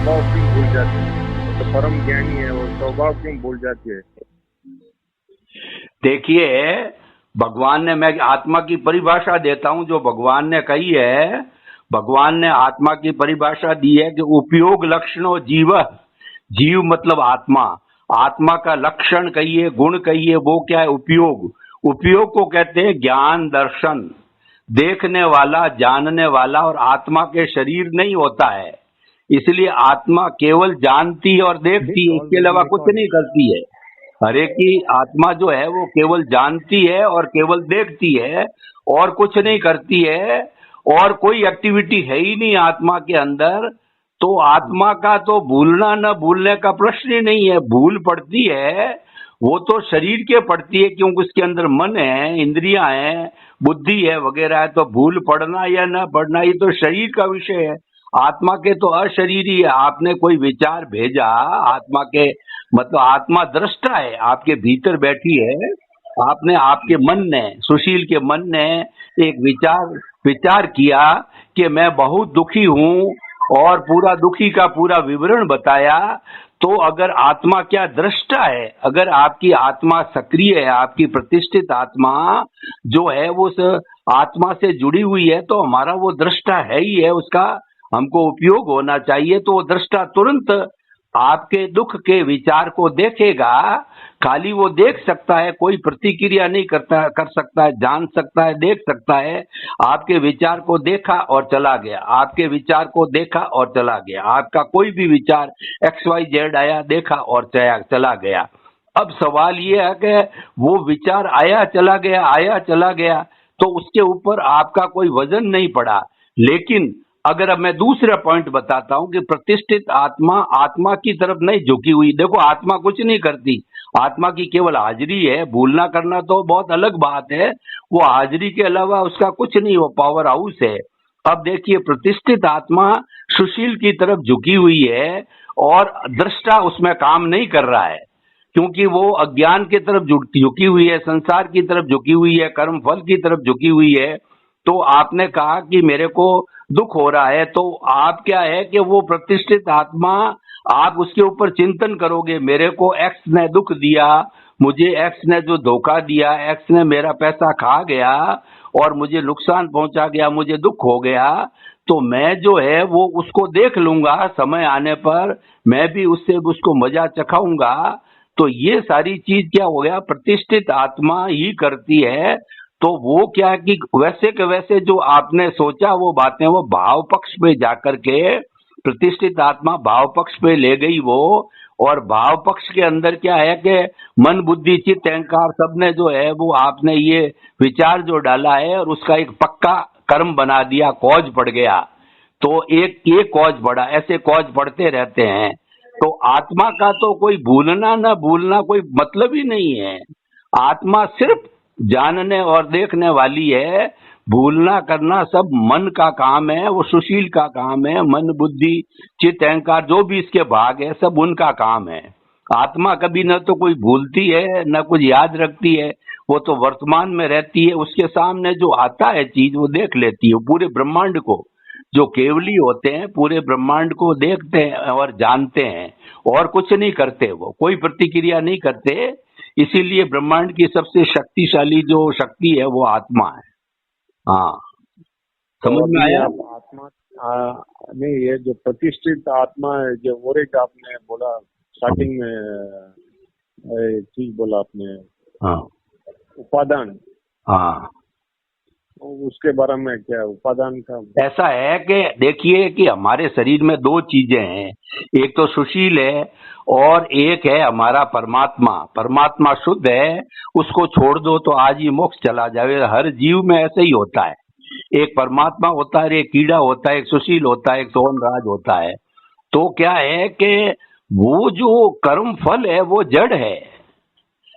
स्वभाव क्यों भूल जाती है? वो तो परम ज्ञानी है, वो स्वभाव क्यों भूल जाती है? देखिए, भगवान ने, मैं आत्मा की परिभाषा देता हूं जो भगवान ने कही है। भगवान ने आत्मा की परिभाषा दी है कि उपयोग लक्षणों जीव, जीव मतलब आत्मा, आत्मा का लक्षण कहिए, गुण कहिए, वो क्या है? उपयोग। उपयोग को कहते हैं ज्ञान दर्शन, देखने वाला, जानने वाला, और आत्मा के शरीर नहीं होता है। इसलिए आत्मा केवल जानती है और देखती है, इसके अलावा कुछ नहीं करती है। हरे की आत्मा जो है वो केवल जानती है और केवल देखती है और कुछ नहीं करती है, और कोई एक्टिविटी है ही नहीं आत्मा के अंदर। तो आत्मा का तो भूलना न भूलने का प्रश्न ही नहीं है। भूल पड़ती है वो तो शरीर के पड़ती है, क्योंकि उसके अंदर मन है, इंद्रियां हैं, बुद्धि है, वगैरह है। तो भूल पड़ना या न पड़ना ये तो शरीर का विषय है। आत्मा के तो अशरीरी है। आपने कोई विचार भेजा, आत्मा के मतलब आत्मा दृष्टा है, आपके भीतर बैठी है। आपने, आपके मन ने, सुशील के मन ने एक विचार किया कि मैं बहुत दुखी हूं, और पूरा दुखी का पूरा विवरण बताया। तो अगर आत्मा क्या दृष्टा है, अगर आपकी आत्मा सक्रिय है, आपकी प्रतिष्ठित आत्मा जो है वो उस आत्मा से जुड़ी हुई है, तो हमारा वो दृष्टा है ही है, उसका हमको उपयोग होना चाहिए। तो वो दृष्टा तुरंत आपके दुख के विचार को देखेगा। खाली वो देख सकता है, कोई प्रतिक्रिया नहीं कर सकता है, जान सकता है, देख सकता है। आपके विचार को देखा और चला गया, आपके विचार को देखा और चला गया। आपका कोई भी विचार XYZ आया, देखा और चला गया। अब सवाल ये है कि वो विचार आया चला गया, आया चला गया, तो उसके ऊपर आपका कोई वजन नहीं पड़ा। लेकिन अगर अब मैं दूसरा पॉइंट बताता हूं कि प्रतिष्ठित आत्मा आत्मा की तरफ नहीं झुकी हुई। देखो, आत्मा कुछ नहीं करती, आत्मा की केवल हाजिरी है। भूलना करना तो बहुत अलग बात है, वो हाजिरी के अलावा उसका कुछ नहीं, वो पावर हाउस है। अब देखिए, प्रतिष्ठित आत्मा सुशील की तरफ झुकी हुई है और दृष्टा उसमें काम नहीं कर रहा है, क्योंकि वो अज्ञान की तरफ झुकी हुई है, संसार की तरफ झुकी हुई है, कर्म फल की तरफ झुकी हुई है। तो आपने कहा कि मेरे को दुख हो रहा है, तो आप क्या है कि वो प्रतिष्ठित आत्मा, आप उसके ऊपर चिंतन करोगे, मेरे को एक्स ने दुख दिया, मुझे एक्स ने जो धोखा दिया, एक्स ने मेरा पैसा खा गया और मुझे नुकसान पहुंचा गया, मुझे दुख हो गया। तो मैं जो है वो उसको देख लूंगा, समय आने पर मैं भी उससे उसको मजा चखाऊंगा। तो ये सारी चीज क्या हो गया, प्रतिष्ठित आत्मा ही करती है। तो वो क्या है कि वैसे के वैसे जो आपने सोचा वो बातें वो भाव पक्ष पे जाकर के प्रतिष्ठित आत्मा भाव पक्ष पे ले गई वो। और भाव पक्ष के अंदर क्या है कि मन बुद्धि चित्त अहंकार सबने जो है वो आपने ये विचार जो डाला है और उसका एक पक्का कर्म बना दिया, कॉज पड़ गया। तो एक ये कॉज पड़ा, ऐसे कॉज पड़ते रहते हैं। तो आत्मा का तो कोई भूलना ना भूलना कोई मतलब ही नहीं है। आत्मा सिर्फ जानने और देखने वाली है। भूलना करना सब मन का काम है, वो सुशील का काम है। मन बुद्धि चित्त अहंकार जो भी इसके भाग है सब उनका काम है। आत्मा कभी न तो कोई भूलती है न कुछ याद रखती है, वो तो वर्तमान में रहती है। उसके सामने जो आता है चीज वो देख लेती है। पूरे ब्रह्मांड को, जो केवली होते हैं, पूरे ब्रह्मांड को देखते हैं और जानते हैं, और कुछ नहीं करते, वो कोई प्रतिक्रिया नहीं करते। इसीलिए ब्रह्मांड की सबसे शक्तिशाली जो शक्ति है वो आत्मा है। हाँ, तो समझ में अभी आया? आप आत्मा नहीं, ये जो प्रतिष्ठित आत्मा है, जो और एक आपने बोला स्टार्टिंग में, चीज बोला आपने, हाँ उपादान, हाँ, तो उसके बारे में क्या उपादान का? ऐसा है कि देखिए कि हमारे शरीर में दो चीजें हैं, एक तो सुशील है और एक है हमारा परमात्मा। परमात्मा शुद्ध है, उसको छोड़ दो तो आज ही मोक्ष चला जाए। हर जीव में ऐसे ही होता है, एक परमात्मा होता है, एक कीड़ा होता है, एक सुशील होता है, एक सोनराज होता है। तो क्या है कि वो जो कर्म फल है वो जड़ है,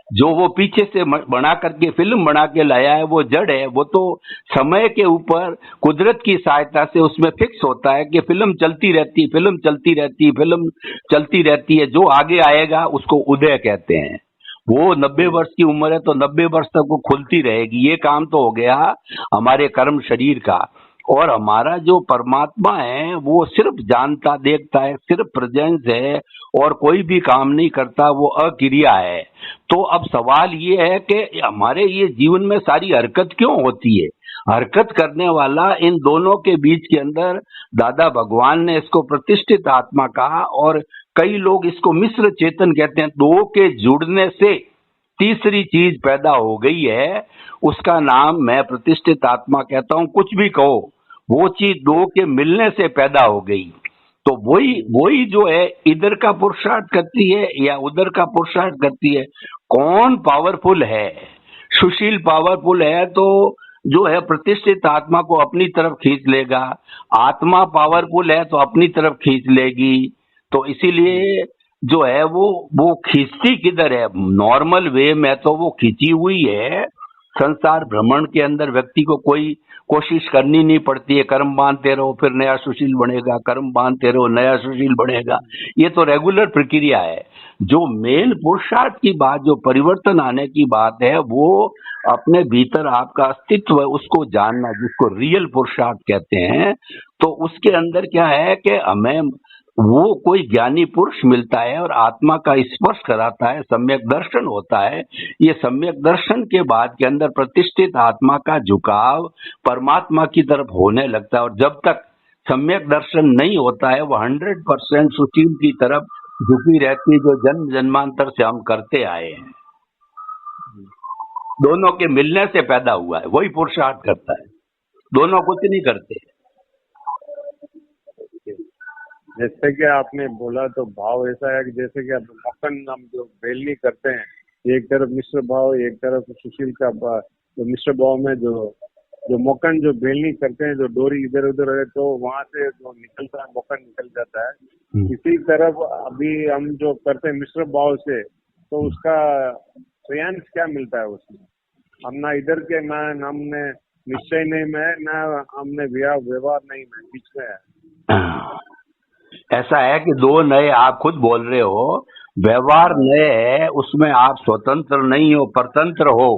जो वो पीछे से बना करके फिल्म बना के लाया है वो जड़ है। वो तो समय के ऊपर कुदरत की सहायता से उसमें फिक्स होता है कि फिल्म चलती रहती, फिल्म चलती रहती, फिल्म चलती रहती है। जो आगे आएगा उसको उदय कहते हैं। वो 90 वर्ष की उम्र है तो 90 वर्ष तक वो खुलती रहेगी। ये काम तो हो गया हमारे कर्म शरीर का। और हमारा जो परमात्मा है वो सिर्फ जानता देखता है, सिर्फ प्रेजेंस है और कोई भी काम नहीं करता, वो अक्रिया है। तो अब सवाल ये है कि हमारे ये जीवन में सारी हरकत क्यों होती है? हरकत करने वाला इन दोनों के बीच के अंदर दादा भगवान ने इसको प्रतिष्ठित आत्मा कहा, और कई लोग इसको मिश्र चेतन कहते हैं। दो के जुड़ने से तीसरी चीज पैदा हो गई है, उसका नाम मैं प्रतिष्ठित आत्मा कहता हूं। कुछ भी कहो, वो चीज दो के मिलने से पैदा हो गई। तो वही वही जो है इधर का पुरुषार्थ करती है या उधर का पुरुषार्थ करती है। कौन पावरफुल है? सुशील पावरफुल है तो जो है प्रतिष्ठित आत्मा को अपनी तरफ खींच लेगा, आत्मा पावरफुल है तो अपनी तरफ खींच लेगी। तो इसीलिए जो है वो खींचती किधर है? नॉर्मल वे में तो वो खींची हुई है। संसार भ्रमण के अंदर व्यक्ति को कोई कोशिश करनी नहीं पड़ती है। कर्म बांधते रहो फिर नया सुशील बनेगा, कर्म बांधते रहो नया सुशील बनेगा। ये तो रेगुलर प्रक्रिया है। जो मेन पुरुषार्थ की बात, जो परिवर्तन आने की बात है, वो अपने भीतर आपका अस्तित्व है उसको जानना, जिसको रियल पुरुषार्थ कहते हैं। तो उसके अंदर क्या है कि हमें वो कोई ज्ञानी पुरुष मिलता है और आत्मा का स्पर्श कराता है, सम्यक दर्शन होता है। ये सम्यक दर्शन के बाद के अंदर प्रतिष्ठित आत्मा का झुकाव परमात्मा की तरफ होने लगता है। और जब तक सम्यक दर्शन नहीं होता है वो 100% सुशील की तरफ झुकी रहती है, जो जन्म जन्मांतर से हम करते आए हैं। दोनों के मिलने से पैदा हुआ है, वही पुरुषार्थ करता है, दोनों कुछ नहीं करते। जैसे कि आपने बोला तो भाव ऐसा है कि जैसे कि आप मक्खन हम जो बेलनी करते हैं, एक तरफ मिश्र भाव एक तरफ सुशील का जो मिश्र भाव में जो जो मक्खन जो बेलनी करते हैं, जो डोरी इधर उधर है तो वहां से जो निकलता है मक्खन निकल जाता है। इसी तरफ अभी हम जो करते हैं मिश्र भाव से, तो उसका श्रेयांश क्या मिलता है उसमें? हम ना इधर के ना हमने निश्चय नहीं में, ना हमने व्यवहार नहीं में, बीच में है। ऐसा है कि दो नए, आप खुद बोल रहे हो, व्यवहार नए है, उसमें आप स्वतंत्र नहीं हो, परतंत्र हो।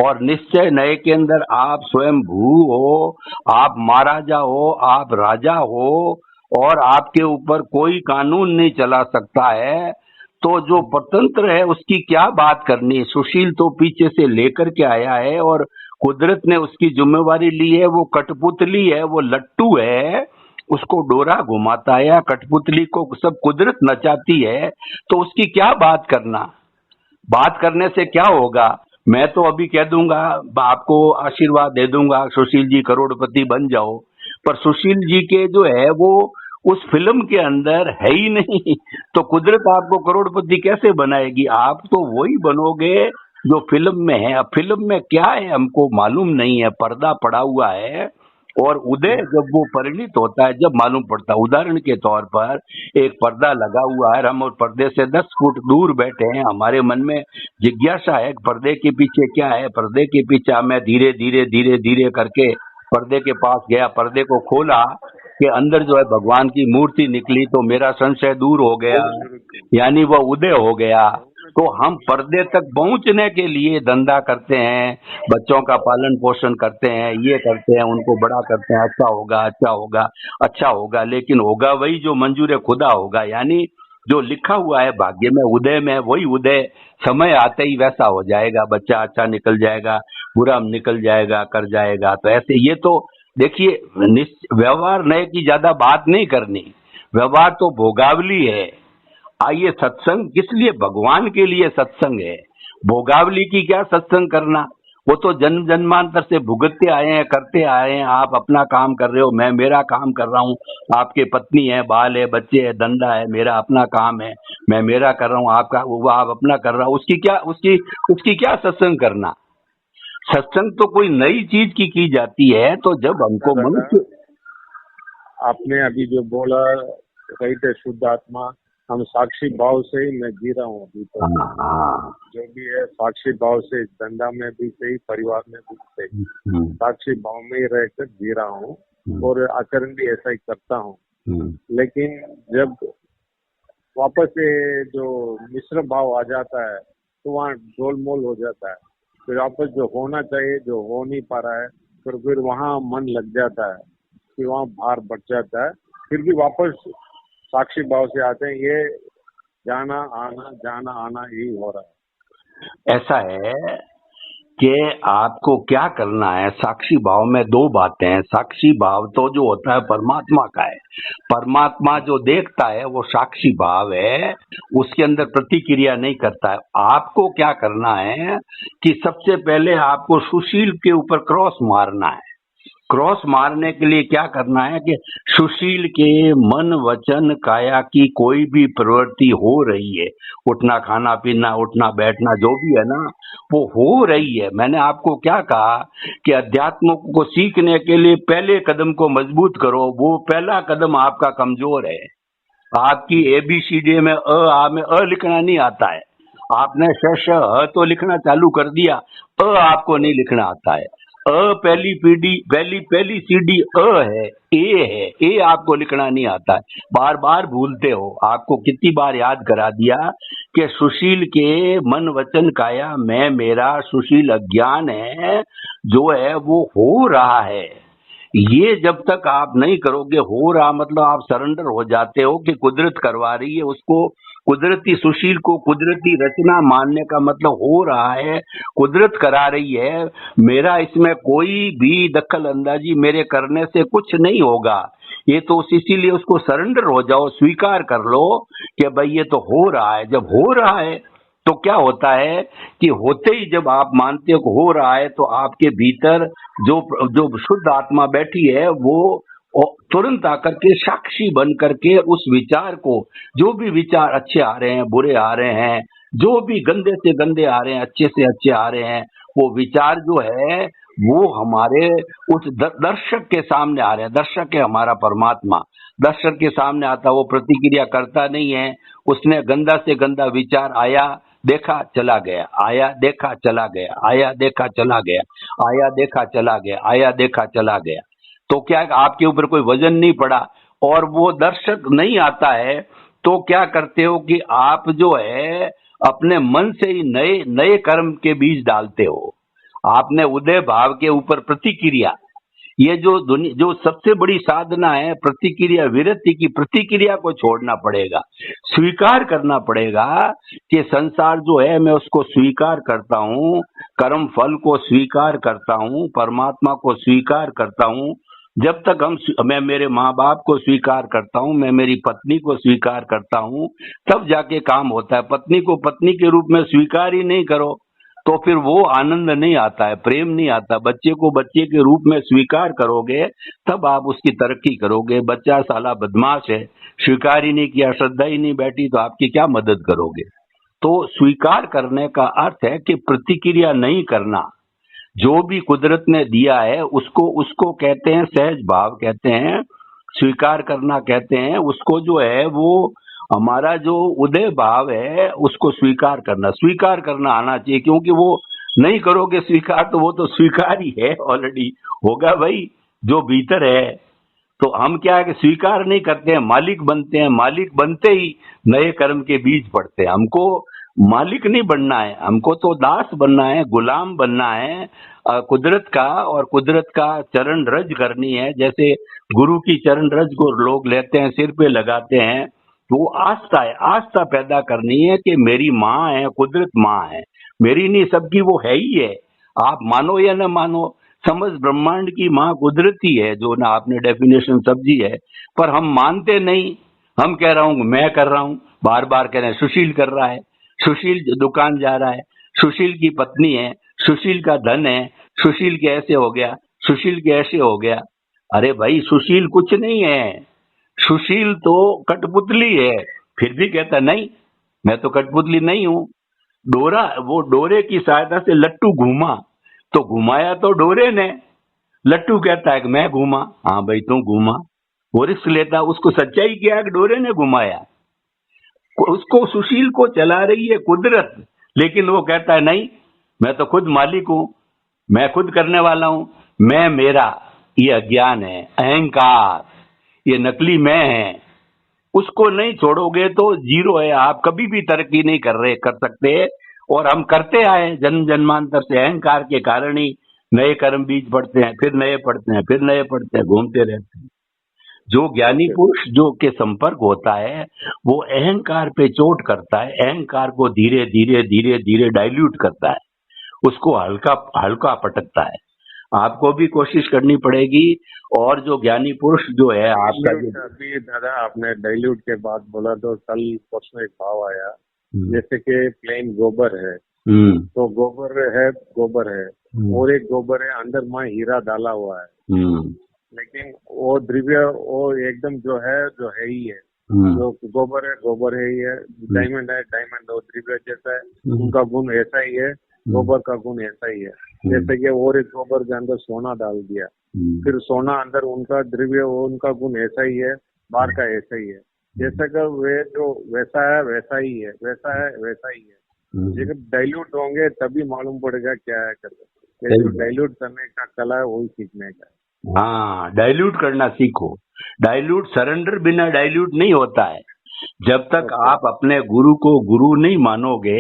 और निश्चय नए के अंदर आप स्वयं भू हो, आप महाराजा हो, आप राजा हो, और आपके ऊपर कोई कानून नहीं चला सकता है। तो जो परतंत्र है उसकी क्या बात करनी है? सुशील तो पीछे से लेकर के आया है और कुदरत ने उसकी जिम्मेवारी ली है। वो कठपुतली है, वो लट्टू है, उसको डोरा घुमाता है, या कठपुतली को सब कुदरत नचाती है। तो उसकी क्या बात करना? बात करने से क्या होगा? मैं तो अभी कह दूंगा, आपको आशीर्वाद दे दूंगा, सुशील जी करोड़पति बन जाओ, पर सुशील जी के जो है वो उस फिल्म के अंदर है ही नहीं। तो कुदरत आपको करोड़पति कैसे बनाएगी? आप तो वही बनोगे जो फिल्म में है। अब फिल्म में क्या है हमको मालूम नहीं है, पर्दा पड़ा हुआ है, और उदय जब वो परिणित होता है जब मालूम पड़ता है। उदाहरण के तौर पर एक पर्दा लगा हुआ है, हम और पर्दे से 10 फुट दूर बैठे हैं, हमारे मन में जिज्ञासा है पर्दे के पीछे क्या है। पर्दे के पीछे मैं धीरे धीरे धीरे धीरे करके पर्दे के पास गया, पर्दे को खोला कि अंदर जो है भगवान की मूर्ति निकली, तो मेरा संशय दूर हो गया, यानी वह उदय हो गया। तो हम पर्दे तक पहुंचने के लिए धंधा करते हैं, बच्चों का पालन पोषण करते हैं, ये करते हैं, उनको बड़ा करते हैं, अच्छा होगा अच्छा होगा अच्छा होगा, लेकिन होगा वही जो मंजूर खुदा होगा। यानी जो लिखा हुआ है भाग्य में, उदय में, वही उदय समय आते ही वैसा हो जाएगा। बच्चा अच्छा निकल जाएगा, बुरा निकल जाएगा, कर जाएगा। तो ऐसे ये तो देखिए, व्यवहार नए की ज्यादा बात नहीं करनी, व्यवहार तो भोगावली है। आइए, सत्संग किस लिए? भगवान के लिए सत्संग है। भोगावली की क्या सत्संग करना? वो तो जन्म जन्मांतर से भुगतते आए हैं, करते आए हैं। आप अपना काम कर रहे हो, मैं मेरा काम कर रहा हूँ। आपके पत्नी है, बाल है, बच्चे है, धंधा है, मेरा अपना काम है, मैं मेरा कर रहा हूँ, आपका वो आप अपना कर रहा हूँ। उसकी क्या सत्संग करना? सत्संग तो कोई नई चीज की जाती है। तो जब हमको मनुष्य, आपने अभी जो बोला सही थे, शुद्ध आत्मा, हम साक्षी भाव से ही मैं जी रहा हूँ अभी तो। जो भी है साक्षी भाव से, धंधा में भी सही, परिवार में भी सही, साक्षी भाव में ही रहकर जी रहा हूँ और आचरण भी ऐसा ही करता हूँ। लेकिन जब वापस से जो मिश्र भाव आ जाता है तो वहाँ गोलमोल हो जाता है। फिर वापस जो होना चाहिए जो हो नहीं पा रहा है, फिर वहाँ मन लग जाता है, फिर वहाँ भार बढ़ जाता है, फिर भी वापस साक्षी भाव से आते हैं। ये जाना आना यही हो रहा है। ऐसा है कि आपको क्या करना है। साक्षी भाव में दो बातें हैं। साक्षी भाव तो जो होता है परमात्मा का है, परमात्मा जो देखता है वो साक्षी भाव है, उसके अंदर प्रतिक्रिया नहीं करता है। आपको क्या करना है कि सबसे पहले आपको सुशील के ऊपर क्रॉस मारना है। क्रॉस मारने के लिए क्या करना है कि सुशील के मन वचन काया की कोई भी प्रवृत्ति हो रही है, उठना खाना पीना उठना बैठना जो भी है ना, वो हो रही है। मैंने आपको क्या कहा कि अध्यात्म को सीखने के लिए पहले कदम को मजबूत करो। वो पहला कदम आपका कमजोर है। आपकी ABCD में आ में अ लिखना नहीं आता है। आपने श तो लिखना चालू कर दिया, आपको नहीं लिखना आता है। पहली पीढ़ी पहली सीढ़ी है, ए आपको लिखना नहीं आता है, बार बार भूलते हो। आपको कितनी बार याद करा दिया कि सुशील के मन वचन काया मैं मेरा सुशील अज्ञान है जो है वो हो रहा है। ये जब तक आप नहीं करोगे, हो रहा मतलब आप सरेंडर हो जाते हो कि कुदरत करवा रही है उसको। कुदरती सुशील को कुदरती रचना मानने का मतलब हो रहा है कुदरत करा रही है, मेरा इसमें कोई भी दखल अंदाजी मेरे करने से कुछ नहीं होगा। ये तो इसीलिए उसको सरेंडर हो जाओ, स्वीकार कर लो कि भाई ये तो हो रहा है। जब हो रहा है तो क्या होता है कि होते ही जब आप मानते हो कि हो रहा है तो आपके भीतर जो जो शुद्ध आत्मा बैठी है वो तुरंत आकर के साक्षी बन करके उस विचार को, जो भी विचार अच्छे आ रहे हैं बुरे आ रहे हैं, जो भी गंदे से गंदे आ रहे हैं अच्छे से अच्छे आ रहे हैं, वो विचार जो है वो हमारे उस दर्शक के सामने आ रहे हैं। दर्शक है हमारा परमात्मा, दर्शक के सामने आता, वो प्रतिक्रिया करता नहीं है। उसने गंदा से गंदा विचार आया देखा चला गया, आया देखा चला गया, आया देखा चला गया, आया देखा चला गया, आया देखा चला गया। तो क्या आपके ऊपर कोई वजन नहीं पड़ा और वो दर्शक नहीं आता है तो क्या करते हो कि आप जो है अपने मन से ही नए नए कर्म के बीज डालते हो। आपने उदय भाव के ऊपर प्रतिक्रिया, ये जो सबसे बड़ी साधना है प्रतिक्रिया विरति की, प्रतिक्रिया को छोड़ना पड़ेगा, स्वीकार करना पड़ेगा कि संसार जो है मैं उसको स्वीकार करता हूँ, कर्म फल को स्वीकार करता हूँ, परमात्मा को स्वीकार करता हूँ। जब तक मैं मेरे माँ बाप को स्वीकार करता हूँ, मैं मेरी पत्नी को स्वीकार करता हूँ, तब जाके काम होता है। पत्नी को पत्नी के रूप में स्वीकार ही नहीं करो तो फिर वो आनंद नहीं आता है, प्रेम नहीं आता। बच्चे को बच्चे के रूप में स्वीकार करोगे तब आप उसकी तरक्की करोगे। बच्चा साला बदमाश है, स्वीकार ही नहीं किया, श्रद्धा ही नहीं बैठी, तो आपकी क्या मदद करोगे। तो स्वीकार करने का अर्थ है कि प्रतिक्रिया नहीं करना। जो भी कुदरत ने दिया है उसको उसको कहते हैं सहज भाव, कहते हैं स्वीकार करना, कहते हैं उसको जो है वो हमारा जो उदय भाव है उसको स्वीकार करना आना चाहिए। क्योंकि वो नहीं करोगे स्वीकार तो वो तो स्वीकार ही है, ऑलरेडी होगा भाई जो भीतर है। तो हम क्या है कि स्वीकार नहीं करते हैं, मालिक बनते हैं। मालिक बनते ही नए कर्म के बीज पड़ते हैं। हमको मालिक नहीं बनना है, हमको तो दास बनना है, गुलाम बनना है कुदरत का, और कुदरत का चरण रज करनी है। जैसे गुरु की चरण रज को लोग लेते हैं, सिर पे लगाते हैं, तो वो आस्था है, आस्था पैदा करनी है कि मेरी माँ है, कुदरत माँ है, मेरी नहीं सबकी वो है ही है। आप मानो या न मानो, समझ ब्रह्मांड की माँ कुदरती है, जो ना आपने डेफिनेशन समझी है, पर हम मानते नहीं। हम कह रहा हूँ मैं कर रहा हूँ, बार बार कह रहे हैं सुशील कर रहा है, सुशील दुकान जा रहा है, सुशील की पत्नी है, सुशील का धन है, सुशील के ऐसे हो गया, सुशील के ऐसे हो गया। अरे भाई सुशील कुछ नहीं है, सुशील तो कठपुतली है। फिर भी कहता नहीं मैं तो कठपुतली नहीं हूँ। डोरा, वो डोरे की सहायता से लट्टू घूमा तो घुमाया तो डोरे ने, लट्टू कहता है कि मैं घूमा, हाँ भाई तू घूमा, वो रिस्क लेता, उसको सच्चाई क्या है कि डोरे ने घुमाया। उसको सुशील को चला रही है कुदरत, लेकिन वो कहता है नहीं मैं तो खुद मालिक हूं, मैं खुद करने वाला हूं, मैं मेरा। ये अज्ञान है, अहंकार, ये नकली मैं है। उसको नहीं छोड़ोगे तो जीरो है, आप कभी भी तरक्की नहीं कर सकते। और हम करते आए जन्म जन्मांतर से, अहंकार के कारण ही नए कर्म बीज पढ़ते हैं, फिर नए पढ़ते हैं, फिर नए पढ़ते हैं, घूमते रहते हैं। जो ज्ञानी पुरुष जो के संपर्क होता है वो अहंकार पे चोट करता है, अहंकार को धीरे धीरे धीरे धीरे डाइल्यूट करता है, उसको हल्का हल्का पटकता है। आपको भी कोशिश करनी पड़ेगी। और जो ज्ञानी पुरुष जो है आपका जो अभी दादा आपने डाइल्यूट के बाद बोला तो कल परसों एक भाव आया, जैसे कि प्लेन गोबर है तो गोबर है और एक गोबर है अंदर माँ हीरा डाला हुआ है, लेकिन वो द्रव्य वो एकदम जो है ही है, जो गोबर है ही है, डायमंड है डायमंड, वो द्रव्य जैसा है, उनका गुण ऐसा ही है, गोबर का गुण ऐसा ही है। जैसे कि और एक गोबर के अंदर सोना डाल दिया, फिर सोना अंदर उनका द्रव्य उनका गुण ऐसा ही है, बाहर का ऐसा ही है। जैसे कि वे जो वैसा है वैसा ही है, वैसा है वैसा ही है। लेकिन डाइल्यूट होंगे तभी मालूम पड़ेगा क्या है करके। जो डाइल्यूट करने का कला है वही सीखने का है। हाँ, डाइल्यूट करना सीखो। डाइल्यूट सरेंडर बिना डाइल्यूट नहीं होता है। जब तक आप अपने गुरु को गुरु नहीं मानोगे,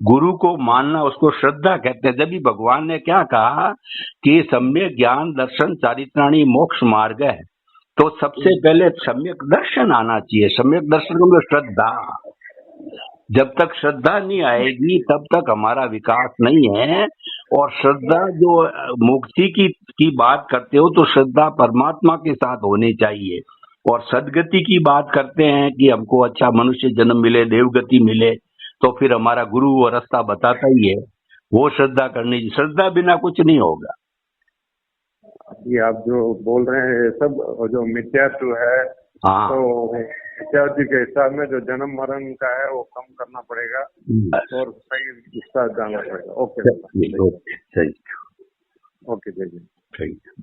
गुरु को मानना उसको श्रद्धा कहते हैं। जब भी भगवान ने क्या कहा कि सम्यक ज्ञान दर्शन चारित्राणी मोक्ष मार्ग है, तो सबसे पहले सम्यक दर्शन आना चाहिए। सम्यक दर्शन को श्रद्धा, जब तक श्रद्धा नहीं आएगी तब तक हमारा विकास नहीं है। और श्रद्धा जो मुक्ति की बात करते हो तो श्रद्धा परमात्मा के साथ होनी चाहिए। और सदगति की बात करते हैं कि हमको अच्छा मनुष्य जन्म मिले, देवगति मिले, तो फिर हमारा गुरु वो रास्ता बताता ही है, वो श्रद्धा करनी चाहिए। श्रद्धा बिना कुछ नहीं होगा। ये आप जो बोल रहे हैं ये सब जो मिथ्यात्व है, हाँ, तो मिथ्यात्व के हिसाब में जो जन्म मरण का है वो कम करना पड़ेगा और सही इसका जानना पड़ेगा। ओके सही, ओके जय जी। सही।